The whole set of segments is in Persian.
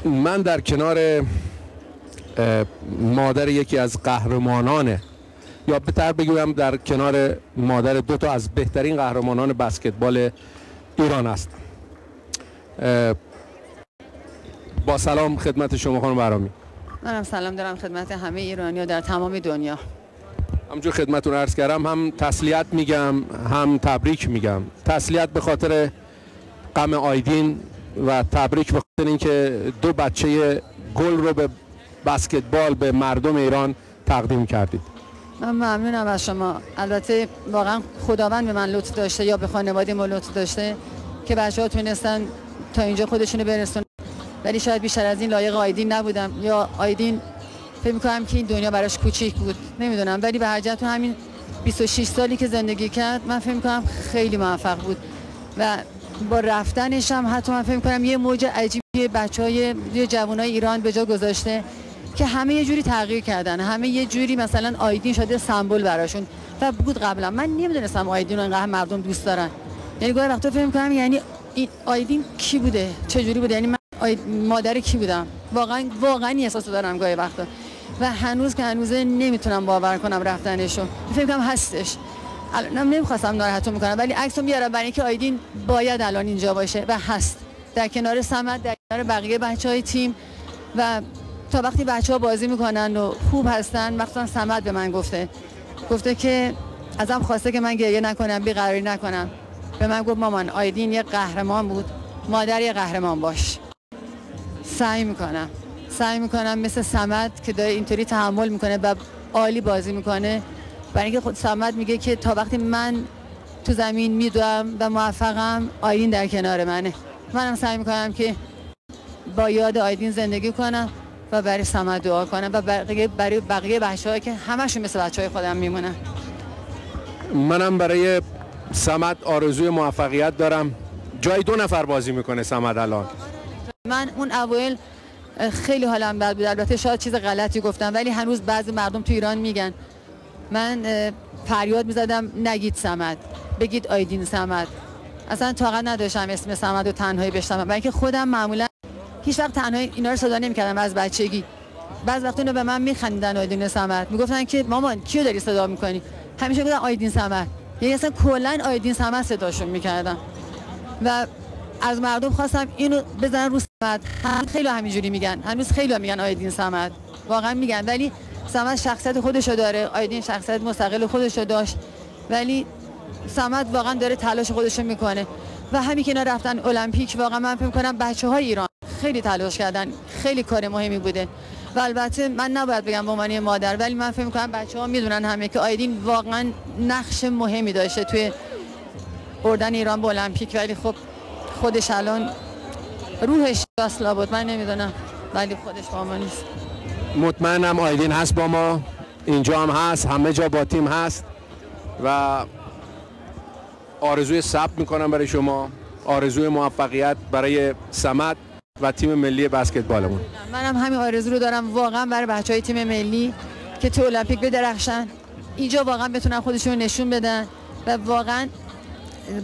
من در کنار مادر یکی از قهرمانان، یا بهتر بگویم در کنار مادر دو تا از بهترین قهرمانان بسکتبال ایران هستم. با سلام خدمت شما خانم بهرامی. منم سلام دارم خدمت همه ایرانی‌ها در تمام دنیا. همونجور خدمتتون عرض کردم، هم تسلیت میگم هم تبریک میگم. تسلیت به خاطر غم آیدین و تبریک به خاطر اینکه دو بچه گل رو به بسکتبال به مردم ایران تقدیم کردید. من ممنونم از شما. البته واقعا خداوند به من لطف داشته یا به خانواده ما لطف داشته که بچه‌ها تونستن تا اینجا خودشونو برسونن، ولی شاید بیشتر از این لایق آیدین نبودم، یا آیدین فکر می‌کنم که این دنیا براش کوچیک بود، نمیدونم، ولی به هر جهت تو همین 26 سالی که زندگی کرد من فکر می‌کنم خیلی موفق بود و با رفتنش هم حتی من فکر می‌کنم یه موج عجیبی بچه‌های جوانای ایران به جا گذاشته که همه یه جوری تغییر کردن، همه یه جوری مثلا آیدین شده سمبل براشون و بود. قبلا من نمیدونستم آیدین رو اینقدر مردم دوست دارن، یعنی گاهی وقتا فکر می‌کنم یعنی این آیدین کی بوده، چه جوری بوده، یعنی من مادر کی بودم، واقعا این احساسو دارم گاهی وقتا و هنوز که هنوزه نمیتونم باور کنم رفتنشو. فکر کنم هستش. الانم نمیخواستم ناراحتون میکنم ولی عکسو میارم برای اینکه آیدین باید الان اینجا باشه و هست، در کنار صمد، در کنار بقیه بچهای تیم. و تا وقتی بچه‌ها بازی میکنن و خوب هستن، مثلا صمد به من گفته که ازم خواسته که من گریه نکنم، بی‌قراری نکنم. به من گفت مامان آیدین یه قهرمان بود، مادر یه قهرمان باش. سعی میکنم مثل صمد که داره اینطوری تحمل میکنه و عالی بازی میکنه، برای اینکه خود صمد میگه که تا وقتی من تو زمین میدوم و موفقم آیدین در کنار منه. منم سعی میکنم که با یاد آیدین زندگی کنم و برای صمد دعا کنم و برای بقیه بچه‌ها که همشون مثل بچه‌های خودم میمونن. منم برای صمد آرزوی موفقیت دارم. جای 2 نفر بازی میکنه صمد الان. من اون اوایل خیلی حالم بد بود، البته شاید چیز غلطی گفتم ولی هنوز بعضی مردم تو ایران میگن. من فریاد میزدم نگید صمد، بگید آیدین صمد. اصلا طاقت نداشتم اسم صمد رو تنهایی بشنوم، برای اینکه خودم معمولا هیچ وقت تنهایی اینا رو صدا نمیکردم از بچگی. بعض وقتا اینا به من میخندیدن آیدین صمد، میگفتن که مامان کیو داری صدا میکنی؟ همیشه میگفتن آیدین صمد، یعنی اصلا کلا آیدین صمد صداشون میکردم و از مردم خواستم اینو بزنن رو صمد. خیلی همینجوری میگن، هنوز خیلی میگن آیدین صمد، واقعا میگن، ولی صمد شخصیت خودشو داره، آیدین شخصیت مستقل خودشو داشت، ولی صمد واقعا داره تلاش خودشو میکنه و همین که اینا رفتن المپیک، واقعا من فکر میکنم بچه‌های ایران خیلی تلاش کردن، خیلی کار مهمی بوده و البته من نباید بگم به عنوان مادر، ولی من فکر میکنم بچه‌ها میدونن همه که آیدین واقعا نقش مهمی داشته توی بردن ایران به المپیک، ولی خب خودش الان روحش اصلا بود، من نمیدونم، ولی خودش با ما نیست. مطمئنم آیدین هست با ما، اینجا هم هست، همه جا با تیم هست و آرزوی صبر میکنم برای شما، آرزوی موفقیت برای صمد و تیم ملی بسکتبالمون. منم همین آرزو رو دارم واقعا برای بچهای تیم ملی که تو المپیک بدرخشن، اینجا واقعا بتونن خودشون نشون بدن و واقعا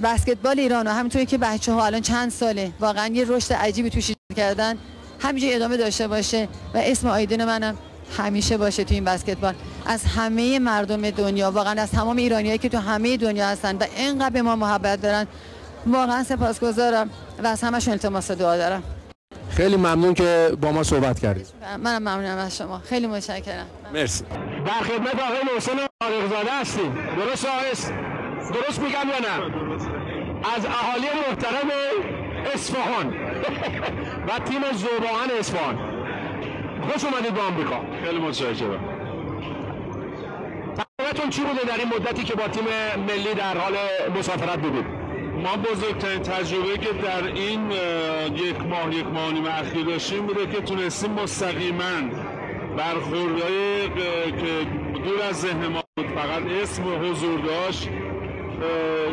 بسکتبال ایران و همینطوری که بچه‌ها الان چند ساله واقعا یه رشد عجیبی توش ایجاد کردن، همینجوری ادامه داشته باشه و اسم آیدین منم همیشه باشه تو این بسکتبال. از همه مردم دنیا، واقعا از تمام ایرانیایی که تو همه دنیا هستن و اینقدر به ما محبت دارن، واقعا سپاسگزارم و از همشون التماس دعا دارم. خیلی ممنون که با ما صحبت کردید. منم ممنونم از شما، خیلی متشکرم. مرسی. در خدمت آقای محسن عارق‌زاده هستیم. درست آقای؟ درست میگم یا نه؟ از اهالی محترم اصفهان و تیم ذوب‌آهن اصفهان. خوش اومدید به آمریکا. خیلی متشکرم. تجربه‌تون چی بوده در این مدتی که با تیم ملی در حال مسافرت بودید؟ ما بزرگترین تجربه که در این یک ماه و نیم اخیر داشتیم بوده که تونستیم مستقیما برخوردهای که دور از ذهن ما بود، فقط اسم و حضور داشت،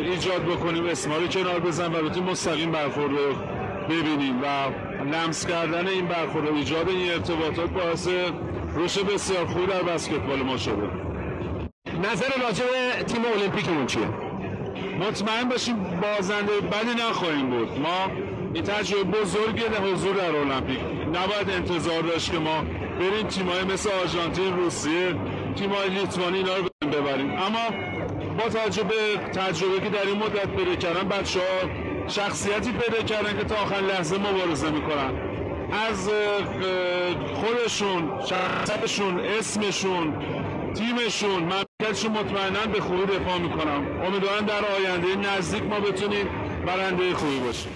ایجاد بکنیم، اسمها رو کنار بزنیم و بتونیم مستقیم برخورد رو ببینیم و لمس کردن این برخورد و ایجاد این ارتباطات باعث رشد بسیار خوبی در بسکتبال ما شده. نظر راجع به تیم المپیکمون چیه؟ مطمئن باشیم بازنده بدی نخواهیم بود. ما این تجربه بزرگی حضور در المپیک. نباید انتظار داشت که ما بریم تیم‌های مثل آرژانتین، روسیه، تیم‌های لیتوانی اینا رو ببریم. اما با تجربه که در این مدت پیدا کردن، بچه‌ها شخصیتی پیدا کردن که تا آخر لحظه مبارزه میکنن. از خودشون، شخصیتشون، اسمشون، تیمشون، مملکتشون مطمئناً به خوبی دفاع میکنم. امیدوارم در آینده نزدیک ما بتونیم برنده خوبی باشیم.